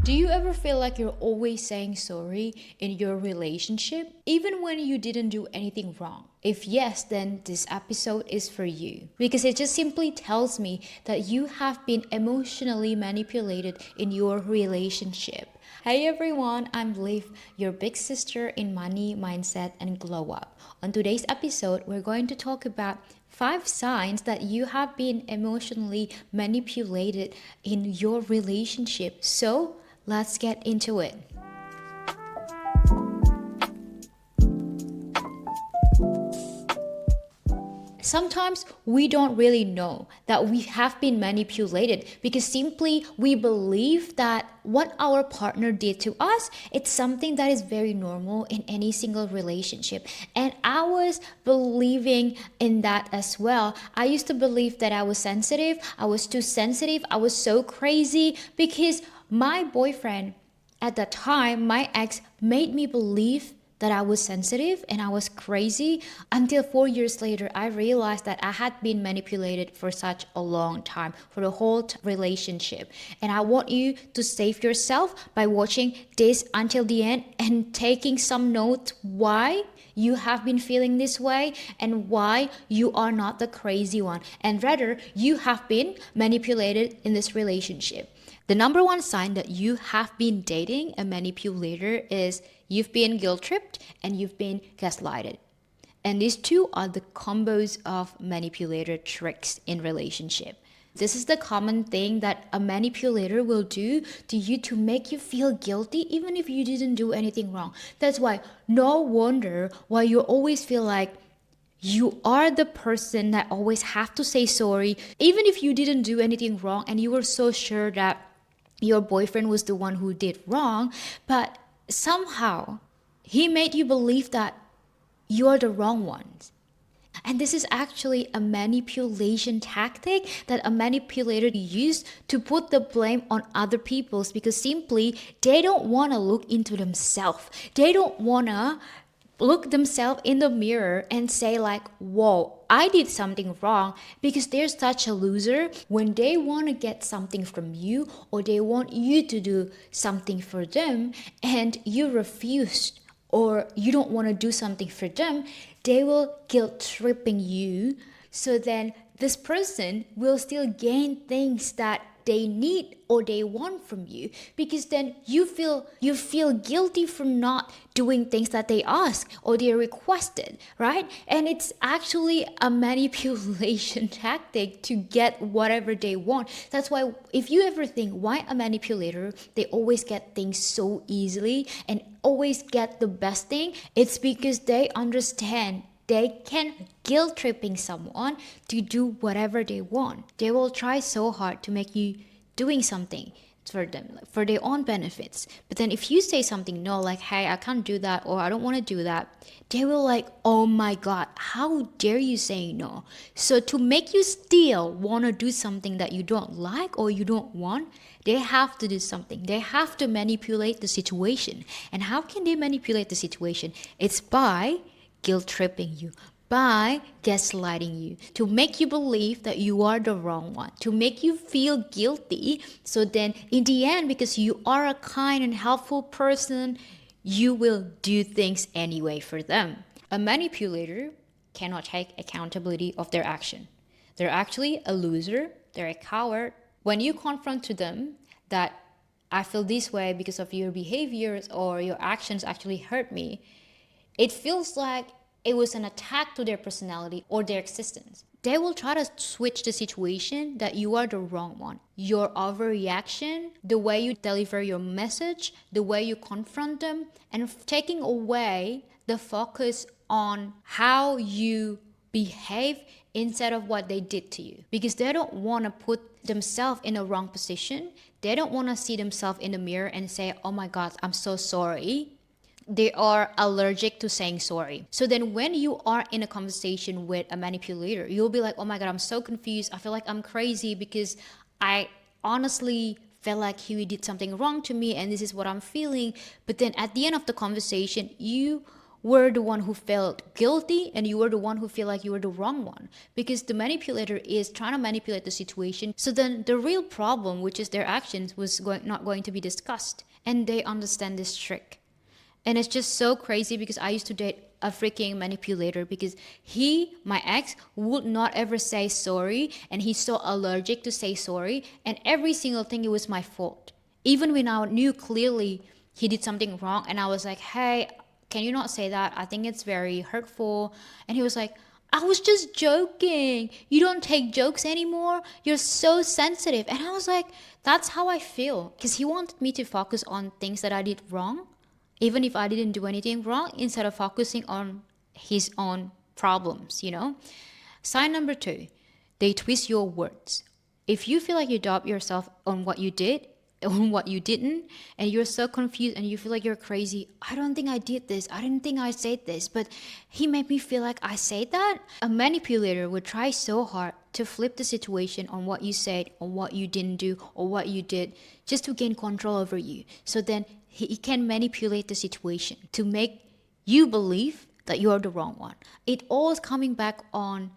Do you ever feel like you're always saying sorry in your relationship, even when you didn't do anything wrong? If yes, then this episode is for you because it just simply tells me that you have been emotionally manipulated in your relationship. Hey everyone, I'm Liv, your big sister in money, mindset, and glow up. On today's episode, we're going to talk about 5 signs that you have been emotionally manipulated in your relationship. So, let's get into it. Sometimes we don't really know that we have been manipulated because simply we believe that what our partner did to us, it's something that is very normal in any single relationship. And I was believing in that as well. I used to believe that I was sensitive, I was too sensitive, I was so crazy because my boyfriend at the time, my ex made me believe that I was sensitive and I was crazy until 4 years later, I realized that I had been manipulated for such a long time, for the whole relationship. And I want you to save yourself by watching this until the end and taking some notes why you have been feeling this way and why you are not the crazy one. And rather, you have been manipulated in this relationship. The number one sign that you have been dating a manipulator is you've been guilt tripped and you've been gaslighted. And these two are the combos of manipulator tricks in relationship. This is the common thing that a manipulator will do to you to make you feel guilty even if you didn't do anything wrong. That's why no wonder why you always feel like you are the person that always have to say sorry even if you didn't do anything wrong and you were so sure that your boyfriend was the one who did wrong, but somehow he made you believe that you're the wrong ones. And this is actually a manipulation tactic that a manipulator uses to put the blame on other people's because simply they don't want to look into themselves. They don't want to look themselves in the mirror and say like, whoa, I did something wrong, because they're such a loser when they want to get something from you or they want you to do something for them and you refuse or you don't want to do something for them, they will guilt tripping you. So then this person will still gain things that they need or they want from you, because then you feel guilty for not doing things that they ask or they requested, right? And it's actually a manipulation tactic to get whatever they want. That's why if you ever think why a manipulator, they always get things so easily and always get the best thing, it's because they understand they can guilt tripping someone to do whatever they want. They will try so hard to make you doing something for them, for their own benefits. But then if you say something no, like, hey, I can't do that or I don't want to do that, they will like, oh my God, how dare you say no? So to make you still want to do something that you don't like or you don't want, they have to do something. They have to manipulate the situation. And how can they manipulate the situation? It's by guilt tripping you, by gaslighting you, to make you believe that you are the wrong one, to make you feel guilty. So then in the end, because you are a kind and helpful person, you will do things anyway for them. A manipulator cannot take accountability of their action. They're actually a loser, they're a coward. When you confront to them that I feel this way because of your behaviors or your actions actually hurt me, it feels like it was an attack to their personality or their existence. They will try to switch the situation that you are the wrong one. Your overreaction, the way you deliver your message, the way you confront them, and taking away the focus on how you behave instead of what they did to you. Because they don't want to put themselves in a wrong position. They don't want to see themselves in the mirror and say, oh my God, I'm so sorry. They are allergic to saying sorry. So then when you are in a conversation with a manipulator, you'll be like, oh my God, I'm so confused. I feel like I'm crazy because I honestly felt like he did something wrong to me and this is what I'm feeling. But then at the end of the conversation, you were the one who felt guilty and you were the one who feel like you were the wrong one, because the manipulator is trying to manipulate the situation. So then the real problem, which is their actions, was not going to be discussed, and they understand this trick. And it's just so crazy because I used to date a freaking manipulator, because my ex, would not ever say sorry, and he's so allergic to say sorry, and every single thing, it was my fault. Even when I knew clearly he did something wrong, and I was like, hey, can you not say that? I think it's very hurtful. And he was like, I was just joking. You don't take jokes anymore. You're so sensitive. And I was like, that's how I feel. Because he wanted me to focus on things that I did wrong, even if I didn't do anything wrong, instead of focusing on his own problems, Sign number 2, they twist your words. If you feel like you doubt yourself on what you did, on what you didn't, and you're so confused and you feel like you're crazy, I don't think I did this, I didn't think I said this, but he made me feel like I said that. A manipulator would try so hard to flip the situation on what you said, on what you didn't do, or what you did, just to gain control over you. So then he can manipulate the situation to make you believe that you're the wrong one. It all is coming back on,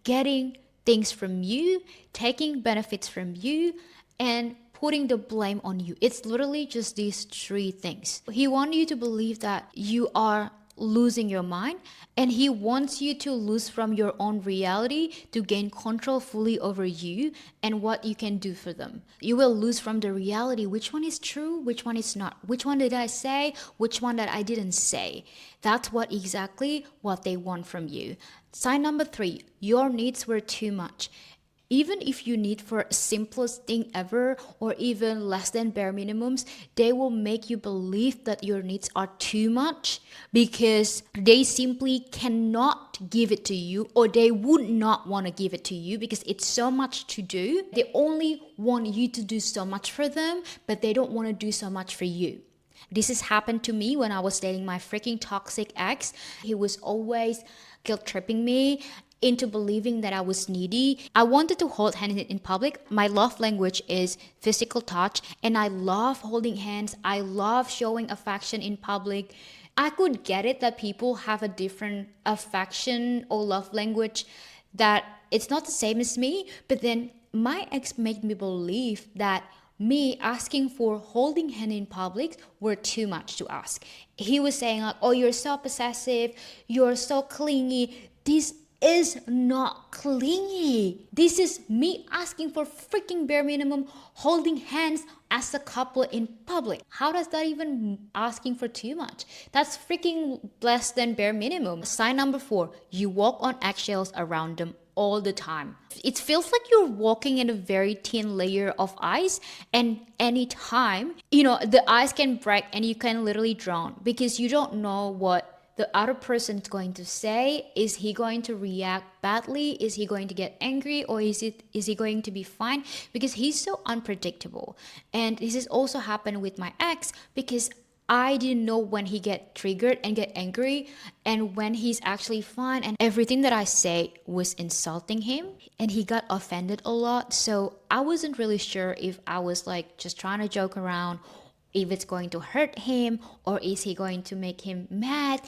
getting things from you, taking benefits from you, and putting the blame on you. It's literally just these 3 things. He wants you to believe that you are losing your mind, and he wants you to lose from your own reality to gain control fully over you and what you can do for them. You will lose from the reality, which one is true, which one is not, which one did I say, which one that I didn't say. That's exactly what they want from you. Sign number 3, your needs were too much. Even if you need for simplest thing ever, or even less than bare minimums, they will make you believe that your needs are too much, because they simply cannot give it to you, or they would not want to give it to you because it's so much to do. They only want you to do so much for them, but they don't want to do so much for you. This has happened to me when I was dating my freaking toxic ex. He was always guilt tripping me into believing that I was needy. I wanted to hold hands in public. My love language is physical touch, and I love holding hands. I love showing affection in public. I could get it that people have a different affection or love language, that it's not the same as me, but then my ex made me believe that me asking for holding hand in public were too much to ask. He was saying like, oh, you're so possessive, you're so clingy. This is not clingy. This is me asking for freaking bare minimum, holding hands as a couple in public. How does that even asking for too much? That's freaking less than bare minimum. Sign number 4, you walk on eggshells around them all the time. It feels like you're walking in a very thin layer of ice, and anytime, the ice can break and you can literally drown, because you don't know what the other person is going to say. Is he going to react badly? Is he going to get angry? Or is he going to be fine? Because he's so unpredictable. And this has also happened with my ex, because I didn't know when he get triggered and get angry, and when he's actually fine, and everything that I say was insulting him, and he got offended a lot. So I wasn't really sure if I was like just trying to joke around, if it's going to hurt him, or is he going to make him mad.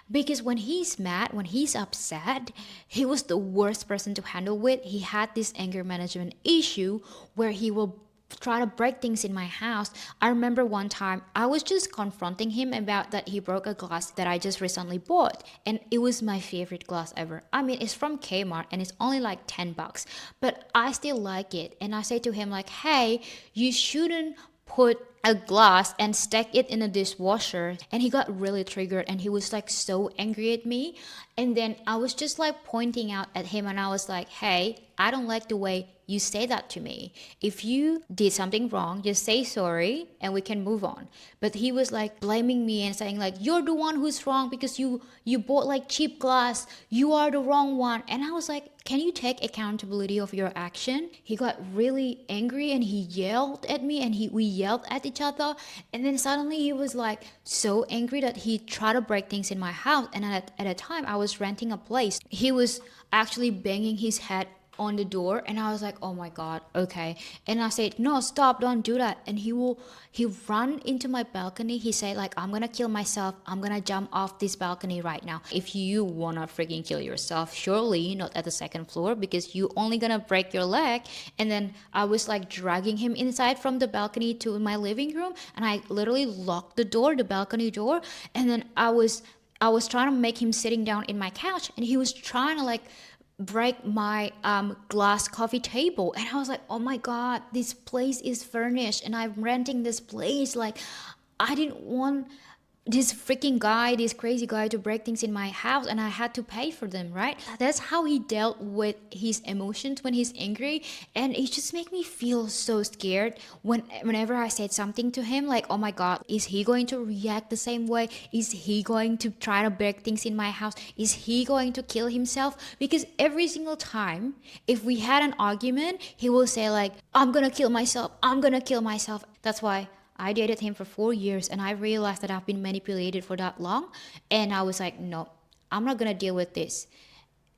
Because when he's mad, when he's upset, he was the worst person to handle with. He had this anger management issue where he will try to break things in my house. I remember one time I was just confronting him about that he broke a glass that I just recently bought, and it was my favorite glass ever. I mean, it's from Kmart and it's only like $10, but I still like it. And I say to him like, hey, you shouldn't put a glass and stack it in a dishwasher. And he got really triggered and he was like so angry at me. And then I was just like pointing out at him, and I was like, hey, I don't like the way you say that to me. If you did something wrong, just say sorry and we can move on. But he was like blaming me and saying like, you're the one who's wrong because you bought like cheap glass. You are the wrong one. And I was like, can you take accountability of your action? He got really angry and he yelled at me, and we yelled at each other. And then suddenly he was like so angry that he tried to break things in my house. And at a time I was renting a place. He was actually banging his head on the door, and I was like, oh my god, okay. And I said, no, stop, don't do that. And he run into my balcony. He said like, I'm gonna kill myself, I'm gonna jump off this balcony right now. If you wanna freaking kill yourself, surely not at the second floor, because you only gonna break your leg. And then I was like dragging him inside from the balcony to my living room, and I literally locked the balcony door. And then I was trying to make him sitting down in my couch, and he was trying to like break my glass coffee table. And I was like, oh my god, this place is furnished and I'm renting this place. Like, I didn't want this freaking guy, this crazy guy, to break things in my house, and I had to pay for them, right? That's how he dealt with his emotions when he's angry. And it just made me feel so scared whenever I said something to him, like, oh my god, is he going to react the same way? Is he going to try to break things in my house? Is he going to kill himself? Because every single time if we had an argument, he will say like, I'm gonna kill myself, I'm gonna kill myself. That's why I dated him for 4 years, and I realized that I've been manipulated for that long. And I was like, no, I'm not gonna deal with this.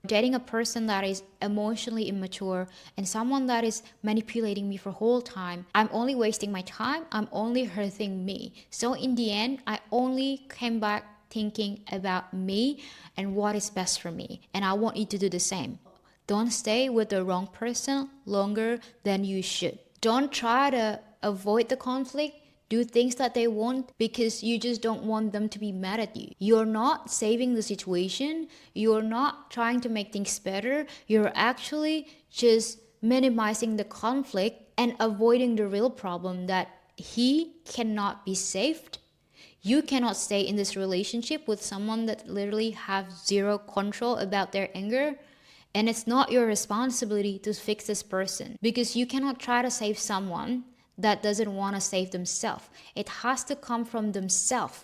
Dating a person that is emotionally immature and someone that is manipulating me for whole time, I'm only wasting my time, I'm only hurting me. So in the end, I only came back thinking about me and what is best for me. And I want you to do the same. Don't stay with the wrong person longer than you should. Don't try to avoid the conflict. Do things that they want because you just don't want them to be mad at you. You're not saving the situation. You're not trying to make things better. You're actually just minimizing the conflict and avoiding the real problem, that he cannot be saved. You cannot stay in this relationship with someone that literally have zero control about their anger. And it's not your responsibility to fix this person, because you cannot try to save someone that doesn't want to save themselves. It has to come from themselves.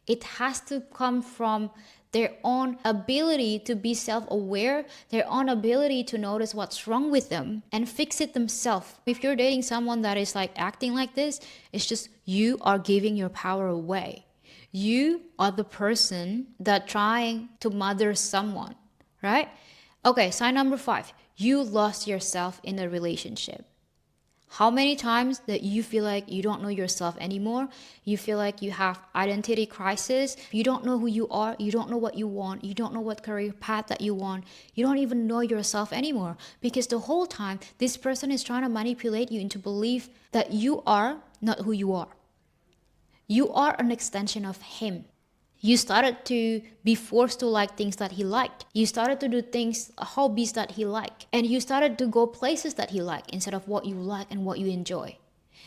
It has to come from their own ability to be self-aware, their own ability to notice what's wrong with them and fix it themselves. If you're dating someone that is like acting like this, it's just you are giving your power away. You are the person that trying to mother someone, right? Okay, sign number 5. You lost yourself in a relationship. How many times that you feel like you don't know yourself anymore? You feel like you have identity crisis. You don't know who you are. You don't know what you want. You don't know what career path that you want. You don't even know yourself anymore, because the whole time this person is trying to manipulate you into belief that you are not who you are. You are an extension of him. You started to be forced to like things that he liked. You started to do things, hobbies that he liked. And you started to go places that he liked instead of what you like and what you enjoy.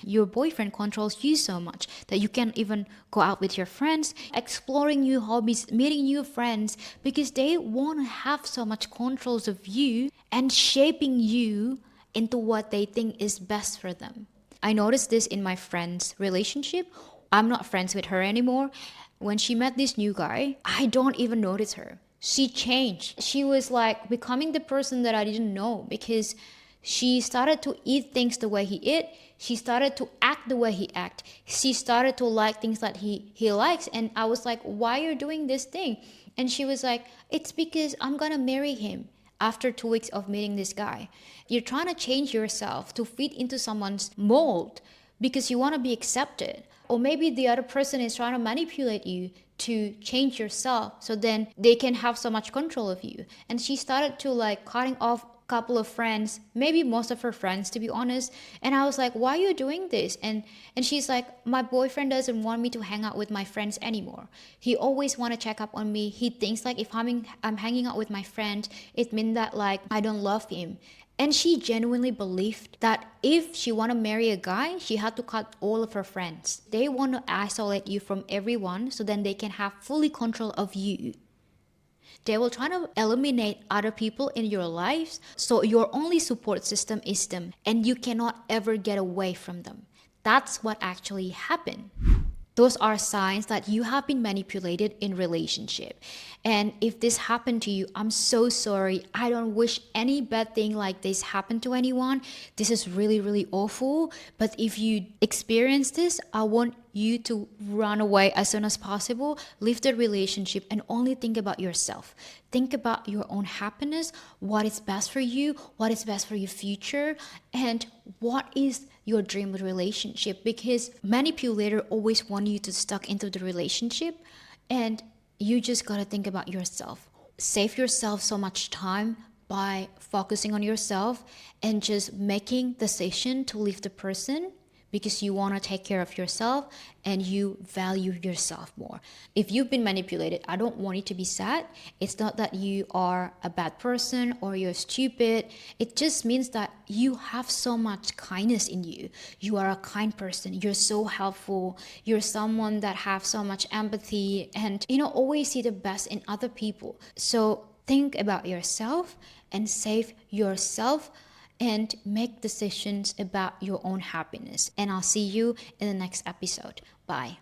Your boyfriend controls you so much that you can't even go out with your friends, exploring new hobbies, meeting new friends, because they want to have so much controls of you and shaping you into what they think is best for them. I noticed this in my friend's relationship. I'm not friends with her anymore. When she met this new guy, I don't even notice her. She changed. She was like becoming the person that I didn't know, because she started to eat things the way he eat. She started to act the way he act. She started to like things that he likes. And I was like, why are you doing this thing? And she was like, it's because I'm gonna marry him after 2 weeks of meeting this guy. You're trying to change yourself to fit into someone's mold because you want to be accepted. Or maybe the other person is trying to manipulate you to change yourself so then they can have so much control of you. And she started to like cutting off a couple of friends, maybe most of her friends, to be honest. And I was like, why are you doing this? And she's like, my boyfriend doesn't want me to hang out with my friends anymore. He always want to check up on me. He thinks like if I'm hanging out with my friend, it means that like I don't love him. And she genuinely believed that if she want to marry a guy, she had to cut all of her friends. They want to isolate you from everyone so then they can have fully control of you. They will try to eliminate other people in your lives, so your only support system is them, and you cannot ever get away from them. That's what actually happened. those are signs that you have been manipulated in relationship. And if this happened to you, I'm so sorry. I don't wish any bad thing like this happen to anyone. This is really, really awful. But if you experience this, I want you to run away as soon as possible, leave the relationship, and only think about yourself. Think about your own happiness, what is best for you, what is best for your future, and what is your dream relationship. Because manipulator always want you to stuck into the relationship, and you just gotta think about yourself. Save yourself so much time by focusing on yourself and just making decision to leave the person because you want to take care of yourself and you value yourself more. If you've been manipulated, I don't want you to be sad. It's not that you are a bad person or you're stupid. It just means that you have so much kindness in you. You are a kind person. You're so helpful. You're someone that have so much empathy and always see the best in other people. So think about yourself and save yourself and make decisions about your own happiness. And I'll see you in the next episode. Bye.